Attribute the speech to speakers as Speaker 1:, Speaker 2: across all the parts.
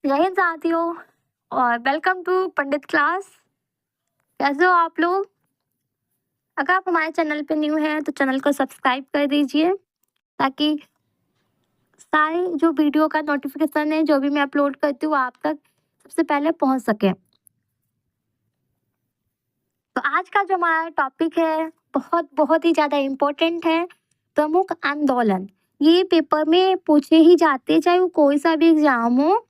Speaker 1: जय हिंद साथियों और वेलकम टू पंडित क्लास। कैसे हो आप लोग? अगर आप हमारे चैनल पे न्यू हैं तो चैनल को सब्सक्राइब कर दीजिए ताकि सारे जो वीडियो का नोटिफिकेशन है जो भी मैं अपलोड करती हूँ आप तक सबसे पहले पहुँच सके। तो आज का जो हमारा टॉपिक है बहुत बहुत ही ज़्यादा इम्पोर्टेंट है, प्रमुख आंदोलन। ये पेपर में पूछे ही जाते, चाहे वो कोई सा भी एग्जाम हो,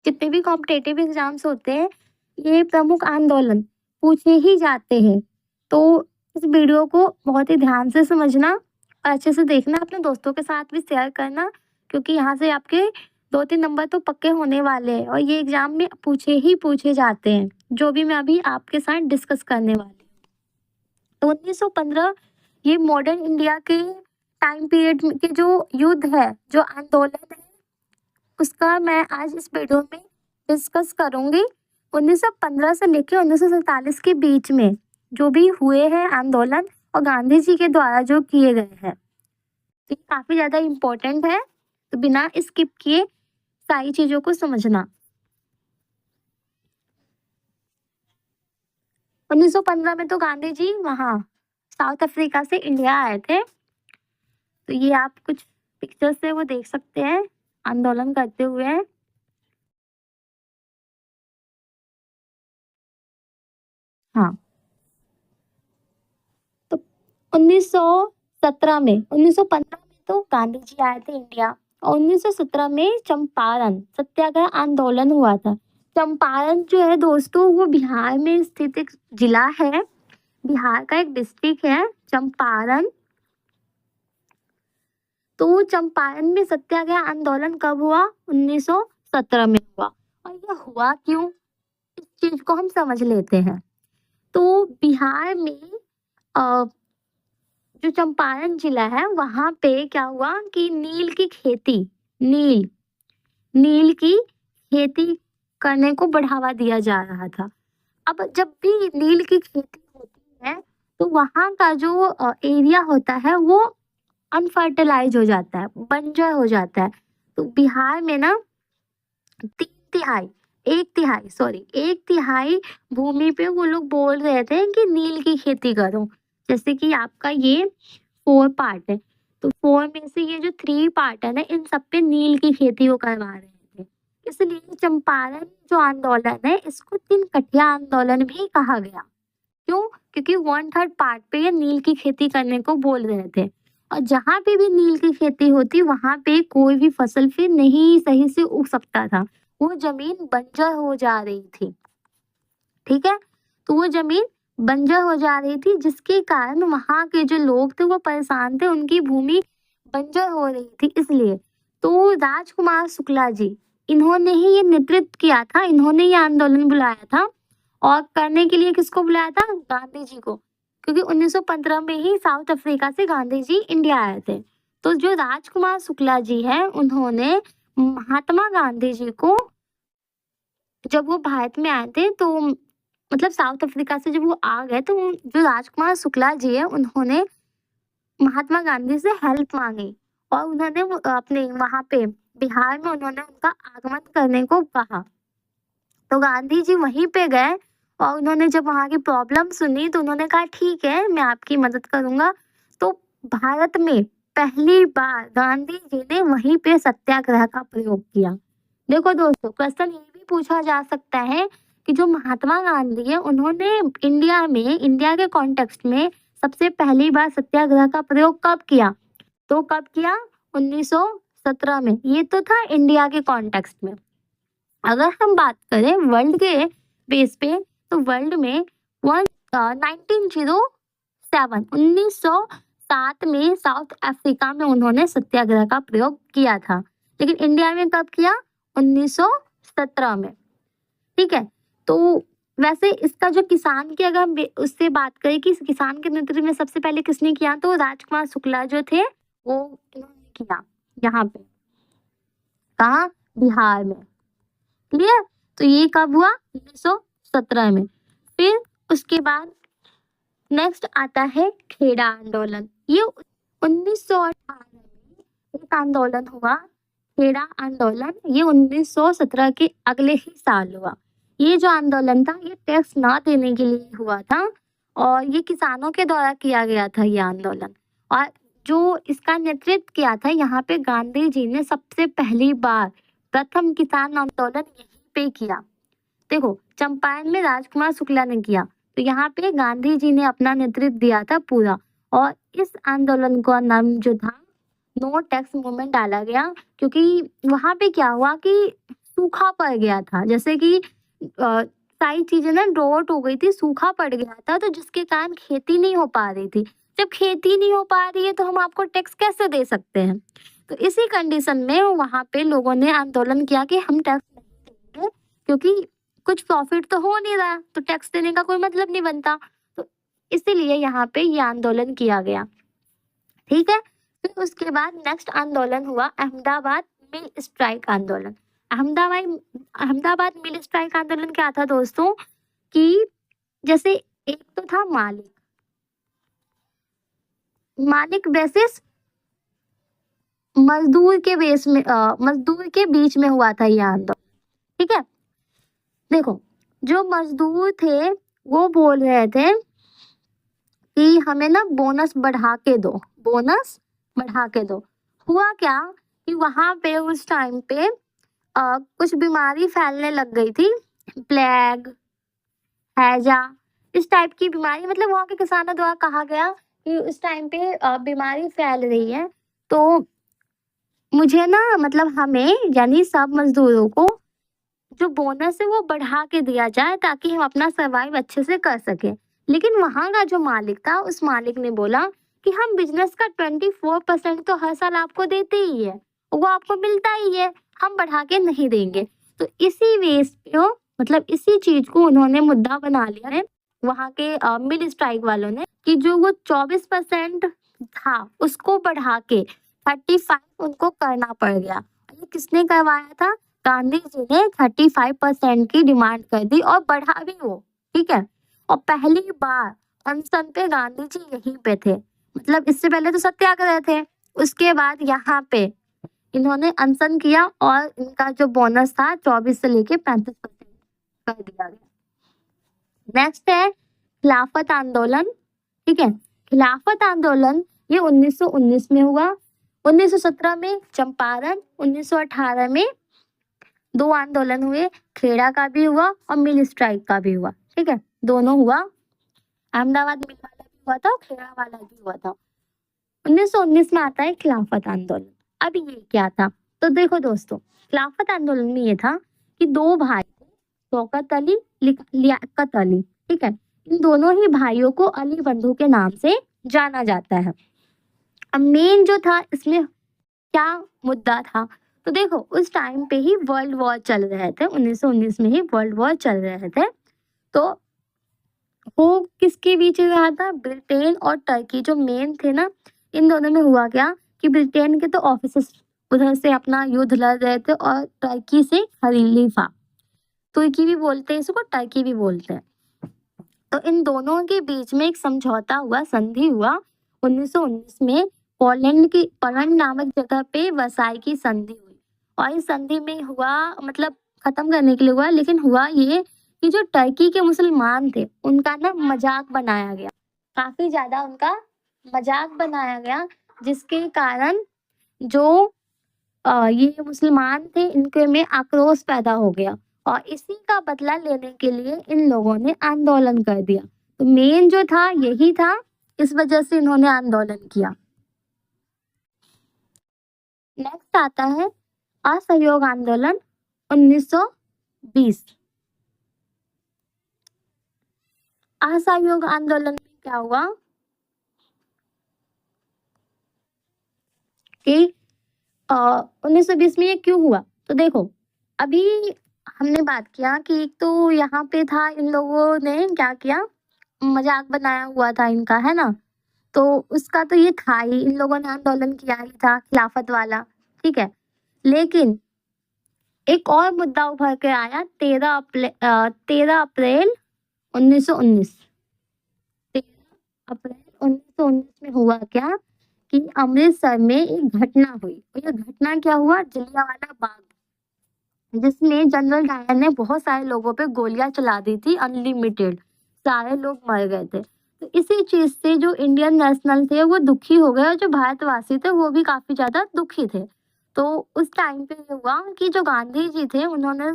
Speaker 1: जितने भी कॉम्पिटेटिव एग्जाम्स होते हैं, ये प्रमुख आंदोलन पूछे ही जाते हैं। तो इस वीडियो को बहुत ही ध्यान से समझना और अच्छे से देखना, अपने दोस्तों के साथ भी शेयर करना, क्योंकि यहाँ से आपके 2-3 नंबर तो पक्के होने वाले हैं और ये एग्जाम में पूछे जाते हैं, जो भी मैं अभी आपके साथ डिस्कस करने वाली हूँ। तो 1915 ये मॉडर्न इंडिया के टाइम पीरियड के जो युद्ध है, जो आंदोलन है, उसका मैं आज इस वीडियो में डिस्कस करूंगी। 1915 से लेकर 1947 के बीच में जो भी हुए हैं आंदोलन और गांधी जी के द्वारा जो किए गए हैं, तो ये काफी ज्यादा इम्पोर्टेंट है। तो बिना स्किप किए सारी चीजों को समझना। 1915 में तो गांधी जी वहाँ साउथ अफ्रीका से इंडिया आए थे। तो ये आप कुछ पिक्चर्स से वो देख सकते हैं आंदोलन करते हुए। हाँ, तो 1917 में 1915 में तो गांधी जी आए थे इंडिया और 1917 में चंपारण सत्याग्रह आंदोलन हुआ था। चंपारण जो है दोस्तों, वो बिहार में स्थित एक जिला है, बिहार का एक डिस्ट्रिक्ट है चंपारण। तो चंपारण में सत्याग्रह आंदोलन कब हुआ? 1917 में हुआ। और यह हुआ क्यों, इस चीज को हम समझ लेते हैं। तो बिहार में जो चंपारण जिला है वहां पे क्या हुआ कि नील की खेती, नील की खेती करने को बढ़ावा दिया जा रहा था। अब जब भी नील की खेती होती है तो वहां का जो एरिया होता है वो अनफर्टिलाइज हो जाता है, बंजर हो जाता है। तो बिहार में ना 1/3 भूमि पे वो लोग बोल रहे थे कि नील की खेती करो। जैसे कि आपका ये 4 पार्ट है, तो 4 में से ये जो 3 पार्ट है ना, इन सब पे नील की खेती वो करवा रहे थे। इसलिए चंपारण जो आंदोलन है इसको 3 कठिया आंदोलन भी कहा गया। क्यों? क्योंकि 1/3 पार्ट पे ये नील की खेती करने को बोल रहे थे और जहां पे भी नील की खेती होती वहां पे कोई भी फसल फिर नहीं सही से उग सकता था, वो जमीन बंजर हो जा रही थी। ठीक है, तो वो जमीन बंजर हो जा रही थी जिसके कारण वहां के जो लोग थे वो परेशान थे, उनकी भूमि बंजर हो रही थी। इसलिए तो राजकुमार शुक्ला जी, इन्होंने ही ये नेतृत्व किया था, इन्होंने ये आंदोलन बुलाया था। और करने के लिए किसको बुलाया था? गांधी जी को, क्योंकि 1915 में ही साउथ अफ्रीका से गांधी जी इंडिया आए थे। तो जो राजकुमार शुक्ला जी है उन्होंने महात्मा गांधी जी को, जब वो भारत में आए थे तो मतलब साउथ अफ्रीका से जब वो आ गए, तो जो राजकुमार शुक्ला जी है उन्होंने महात्मा गांधी से हेल्प मांगी और उन्होंने अपने वहां पे बिहार में उन्होंने उनका आगमन करने को कहा। तो गांधी जी वहीं पे गए और उन्होंने जब वहां की प्रॉब्लम सुनी तो उन्होंने कहा ठीक है मैं आपकी मदद करूंगा। तो भारत में पहली बार गांधी जी ने वहीं पे सत्याग्रह का प्रयोग किया। देखो दोस्तों, क्वेश्चन ये भी पूछा जा सकता है कि जो महात्मा गांधी है उन्होंने इंडिया के कॉन्टेक्स्ट में सबसे पहली बार सत्याग्रह का प्रयोग कब किया? तो कब किया? 1917 में। ये तो था इंडिया के कॉन्टेक्स्ट में। अगर हम बात करें वर्ल्ड के बेस पे, तो वर्ल्ड में 1907 में साउथ अफ्रीका में उन्होंने सत्याग्रह का प्रयोग किया था, लेकिन इंडिया में कब किया? 1917 में। ठीक है, तो वैसे इसका जो किसान की अगर हम उससे बात करें कि किसान के नेतृत्व में सबसे पहले किसने किया, तो राजकुमार शुक्ला जो थे वो इन्होंने किया। यहाँ पे कहाँ? बिहार में। क्लियर? तो ये कब हुआ? 1917 में। फिर उसके बाद नेक्स्ट आता है खेड़ा आंदोलन। ये 1918 में एक आंदोलन हुआ, खेड़ा आंदोलन ये 1917 के अगले ही साल हुआ। ये जो आंदोलन था ये टैक्स ना देने के लिए हुआ था और ये किसानों के द्वारा किया गया था ये आंदोलन। और जो इसका नेतृत्व किया था यहाँ पे गांधी जी ने सबसे पहली बार प्रथम किसान आंदोलन यहीं पे किया। देखो चंपारण में राजकुमार शुक्ला ने किया, तो यहाँ पे गांधी जी ने अपना नेतृत्व दिया था पूरा। और इस आंदोलन का नाम जो था नो टैक्स मूवमेंट डाला गया, क्योंकि वहां पे क्या हुआ कि सूखा पड़ गया था, जैसे कि सारी चीजें ना ड्रॉट हो गई थी, सूखा पड़ गया था, तो जिसके कारण खेती नहीं हो पा रही थी। जब खेती नहीं हो पा रही है तो हम आपको टैक्स कैसे दे सकते हैं। तो इसी कंडीशन में वहां पे लोगों ने आंदोलन किया कि हम टैक्स नहीं देंगे, क्योंकि कुछ प्रॉफिट तो हो नहीं रहा, तो टैक्स देने का कोई मतलब नहीं बनता। तो इसीलिए यहाँ पे ये आंदोलन किया गया। ठीक है, फिर उसके बाद नेक्स्ट आंदोलन हुआ अहमदाबाद मिल स्ट्राइक आंदोलन। अहमदाबाद अहमदाबाद मिल स्ट्राइक आंदोलन क्या था दोस्तों कि जैसे एक तो था मालिक बेसिस मजदूर के बेस में मजदूर के बीच में हुआ था यह आंदोलन। ठीक है, देखो जो मजदूर थे वो बोल रहे थे कि हमें ना बोनस बढ़ा के दो, बोनस बढ़ा के दो। हुआ क्या कि वहां पे उस टाइम पे कुछ बीमारी फैलने लग गई थी, प्लेग, हैजा, इस टाइप की बीमारी, मतलब वहां के किसानों द्वारा कहा गया कि उस टाइम पे बीमारी फैल रही है, तो मुझे ना मतलब हमें यानी सब मजदूरों को जो बोनस है वो बढ़ा के दिया जाए ताकि हम अपना सर्वाइव अच्छे से कर सके। लेकिन वहां का जो मालिक था उस मालिक ने बोला कि हम बिजनेस का 24% तो हर साल आपको देते ही है, वो आपको मिलता ही है, हम बढ़ा के नहीं देंगे। तो इसी वेस पे मतलब इसी चीज को उन्होंने मुद्दा बना लिया है वहां के मिल स्ट्राइक वालों ने कि जो वो 24% था उसको बढ़ा के 35 उनको करना पड़ गया। ये किसने करवाया था? गांधी जी ने 35% की डिमांड कर दी और बढ़ा भी वो। ठीक है, और पहली बार अनशन पे गांधी जी यहीं पे थे, मतलब इससे पहले तो सत्याग्रह थे, उसके बाद यहाँ पे इन्होंने अनशन किया और इनका जो बोनस था 24 से लेके 35% कर दिया गया। नेक्स्ट है खिलाफत आंदोलन। ठीक है, खिलाफत आंदोलन ये 1919 में हुआ, 1917 में चंपारण, 1918 में दो आंदोलन हुए, खेड़ा का भी हुआ और मिल स्ट्राइक का भी हुआ। ठीक है, दोनों हुआ, अहमदाबाद मिल वाला भी हुआ था और खेड़ा वाला भी हुआ था। 1919 में आता है खिलाफत आंदोलन। अब ये क्या था? तो देखो दोस्तों, खिलाफत आंदोलन में ये था कि दो भाई थे, शौकत अली, लियाकत अली। ठीक है, इन दोनों ही भाइयों को अली बंधु के नाम से जाना जाता है। अब मेन जो था इसमें क्या मुद्दा था, तो देखो उस टाइम पे ही वर्ल्ड वॉर चल रहे थे, 1919 में ही वर्ल्ड वॉर चल रहे थे। तो वो किसके बीच रहा था? ब्रिटेन और टर्की जो मेन थे ना, इन दोनों में हुआ क्या कि ब्रिटेन के तो ऑफिसर्स उधर से अपना युद्ध लड़ रहे थे और टर्की से खलीफा, तुर्की भी बोलते हैं इसको, टर्की भी बोलते हैं। तो इन दोनों के बीच में एक समझौता हुआ, संधि हुआ 1919 में। पोलैंड नामक जगह पे वसाई की संधि हुई और इस संधि में हुआ मतलब खत्म करने के लिए हुआ, लेकिन हुआ ये कि जो टर्की के मुसलमान थे उनका ना मजाक बनाया गया, काफी ज्यादा उनका मजाक बनाया गया, जिसके कारण जो ये मुसलमान थे इनके में आक्रोश पैदा हो गया और इसी का बदला लेने के लिए इन लोगों ने आंदोलन कर दिया। तो मेन जो था यही था, इस वजह से इन्होंने आंदोलन किया। नेक्स्ट आता है असहयोग आंदोलन 1920। असहयोग आंदोलन में क्या हुआ कि 1920 में ये क्यों हुआ? तो देखो अभी हमने बात किया कि एक तो यहाँ पे था, इन लोगों ने क्या किया, मजाक बनाया हुआ था इनका, है ना, तो उसका तो ये था ही, इन लोगों ने आंदोलन किया ही था खिलाफत वाला। ठीक है, लेकिन एक और मुद्दा उभर के आया 13 अप्रैल 1919। 13 अप्रैल 1919 में हुआ क्या कि अमृतसर में एक घटना हुई। और ये घटना क्या हुआ, जलियांवाला बाग, जिसमें जनरल डायर ने बहुत सारे लोगों पे गोलियां चला दी थी अनलिमिटेड, सारे लोग मर गए थे। तो इसी चीज से जो इंडियन नेशनल थे वो दुखी हो गए और जो भारतवासी थे वो भी काफी ज्यादा दुखी थे। तो उस टाइम पे ये हुआ कि जो गांधी जी थे उन्होंने,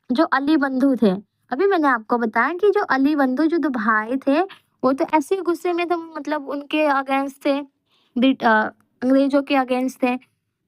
Speaker 1: जो अली बंधु थे, अभी मैंने आपको बताया कि जो अली बंधु जो दो भाई थे वो तो ऐसे गुस्से में थे, मतलब उनके अगेंस्ट थे, अंग्रेजों के अगेंस्ट थे।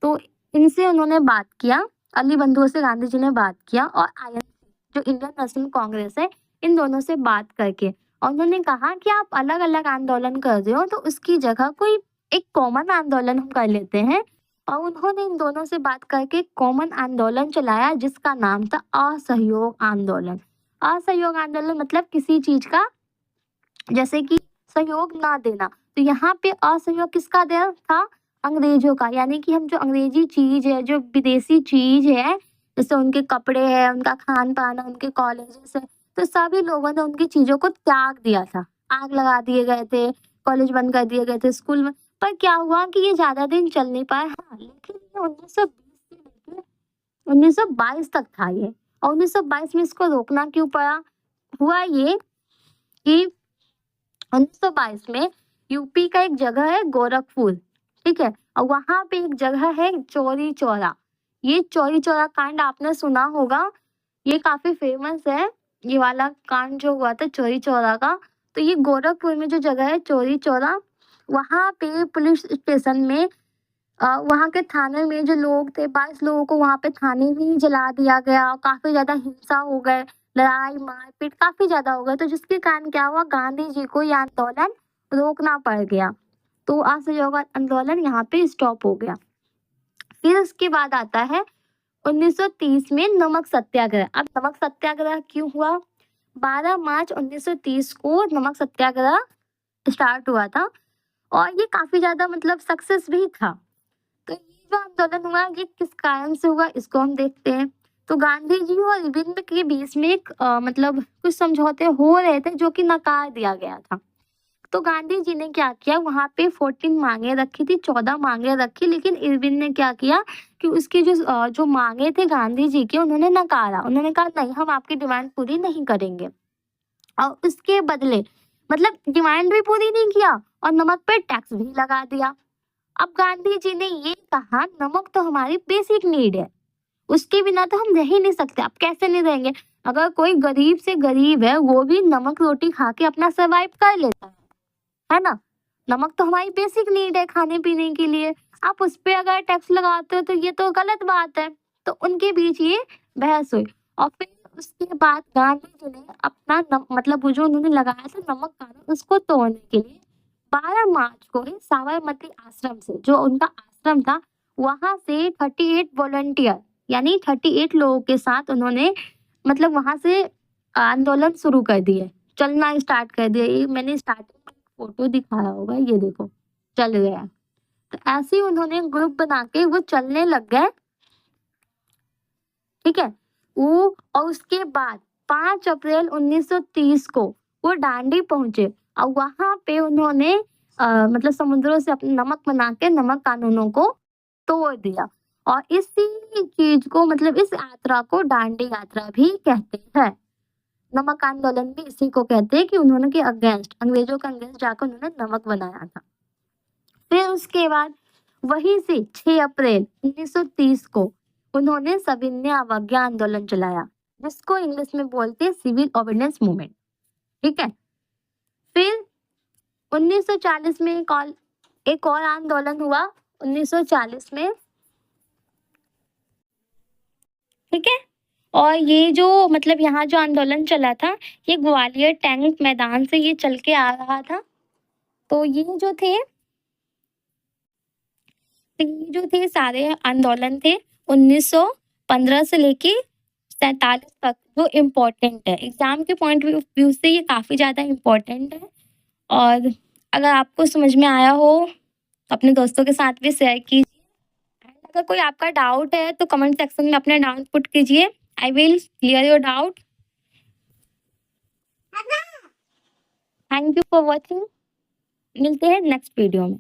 Speaker 1: तो इनसे उन्होंने बात किया, अली बंधुओं से गांधी जी ने बात किया और आईएनसी जो इंडियन नेशनल कांग्रेस है, इन दोनों से बात करके और उन्होंने कहा कि आप अलग अलग आंदोलन कर रहे हो तो उसकी जगह कोई एक कॉमन आंदोलन हम कर लेते हैं। और उन्होंने इन दोनों से बात करके कॉमन आंदोलन चलाया जिसका नाम था असहयोग आंदोलन। असहयोग आंदोलन मतलब किसी चीज का जैसे कि सहयोग ना देना, तो यहाँ पे असहयोग किसका देना था, अंग्रेजों का। यानी कि हम जो अंग्रेजी चीज है, जो विदेशी चीज है, जैसे उनके कपड़े हैं, उनका खान पान है, उनके कॉलेजेस है, तो सभी लोगों ने उनकी चीजों को त्याग दिया था। आग लगा दिए गए थे, कॉलेज बंद कर दिए गए थे, स्कूल में। पर क्या हुआ कि ये ज्यादा दिन चल नहीं पाया। हाँ, लेकिन ये 1920 से लेकर 1922 तक था ये। और 1922 में इसको रोकना क्यों पड़ा, हुआ ये कि 1922 में यूपी का एक जगह है गोरखपुर, ठीक है, और वहां पे एक जगह है चौरी चौरा। ये चौरी चौरा कांड आपने सुना होगा, ये काफी फेमस है, ये वाला कांड जो हुआ था चौरी चौरा का। तो ये गोरखपुर में जो जगह है चौरी चौरा, वहां पे पुलिस स्टेशन में वहां के थाने में जो लोग थे 22 लोगों को वहां पे थाने में ही जला दिया गया और काफी ज्यादा हिंसा हो गए, लड़ाई मारपीट काफी ज्यादा हो गए। तो जिसके कारण क्या हुआ, गांधी जी को यह आंदोलन रोकना पड़ गया। तो असहयोग आंदोलन यहाँ पे स्टॉप हो गया। फिर उसके बाद आता है 1930 में नमक सत्याग्रह। अब नमक सत्याग्रह क्यों हुआ, 12 मार्च 1930 को नमक सत्याग्रह स्टार्ट हुआ था और ये काफी ज्यादा मतलब सक्सेस भी था। तो ये जो आंदोलन हुआ ये किस कारण से हुआ इसको हम देखते हैं। तो गांधी जी और अरविंद के बीच में एक मतलब कुछ समझौते हो रहे थे जो कि नकार दिया गया था। तो गांधी जी ने क्या किया, वहां पे 14 मांगे रखी थी, 14 मांगे रखी, लेकिन इरविन ने क्या किया कि उसकी जो मांगे थे गांधी जी के उन्होंने नकारा। उन्होंने कहा नहीं, हम आपकी डिमांड पूरी नहीं करेंगे। और उसके बदले मतलब डिमांड भी पूरी नहीं किया और नमक पे टैक्स भी लगा दिया। अब गांधी जी ने ये कहा नमक तो हमारी बेसिक नीड है, उसके बिना तो हम रह ही नहीं सकते। अब कैसे नहीं रहेंगे, अगर कोई गरीब से गरीब है वो भी नमक रोटी खा के अपना सर्वाइव कर लेता है ना। नमक तो हमारी बेसिक नीड है खाने पीने के लिए, आप उस पे अगर टैक्स लगाते हो तो ये तो गलत बात है। तो उनके बीच ये बहस हुई और फिर उसके बाद गांधी जी ने अपना मतलब वो जो उन्होंने लगाया था नमक कानून उसको तोड़ने के लिए 12 मार्च को ही साबरमती आश्रम से, जो उनका आश्रम था, वहां से 38 वॉलंटियर यानी 38 लोगों के साथ उन्होंने मतलब वहां से आंदोलन शुरू कर दिए, चलना स्टार्ट कर दिया। ये मैंने स्टार्टिंग में फोटो दिखाया होगा, ये देखो चल गया। तो ऐसे ही उन्होंने ग्रुप बना के वो चलने लग गए, ठीक है। वो और उसके बाद 5 अप्रैल 1930 को वो दांडी पहुंचे और वहां पे उन्होंने मतलब समुद्रों से अपने नमक बना के नमक कानूनों को तोड़ दिया। और इसी चीज को मतलब इस यात्रा को दांडी यात्रा भी कहते हैं। नमक आंदोलन भी इसी को कहते हैं कि उन्होंने के अगेंस्ट, अंग्रेजों के अगेंस्ट जाकर उन्होंने नमक बनाया था। फिर उसके बाद वहीं से 6 अप्रैल 1930 को उन्होंने सविनय अवज्ञा आंदोलन चलाया, जिसको इंग्लिश में बोलते हैं सिविल ओबीडियंस मूवमेंट, ठीक है। फिर 1940 में एक और आंदोलन हुआ 1940 में, ठीक है। और ये जो मतलब यहाँ जो आंदोलन चला था ये ग्वालियर टैंक मैदान से ये चल के आ रहा था। तो ये जो थे सारे आंदोलन थे 1915 से लेके 47 तक, जो इम्पोर्टेंट है एग्जाम के पॉइंट व्यू से, ये काफी ज्यादा इम्पोर्टेंट है। और अगर आपको समझ में आया हो तो अपने दोस्तों के साथ भी शेयर कीजिए। अगर कोई आपका डाउट है तो कमेंट सेक्शन में अपना डाउट पुट कीजिए, I will clear your doubt. Thank you for watching, मिलते हैं नेक्स्ट वीडियो में।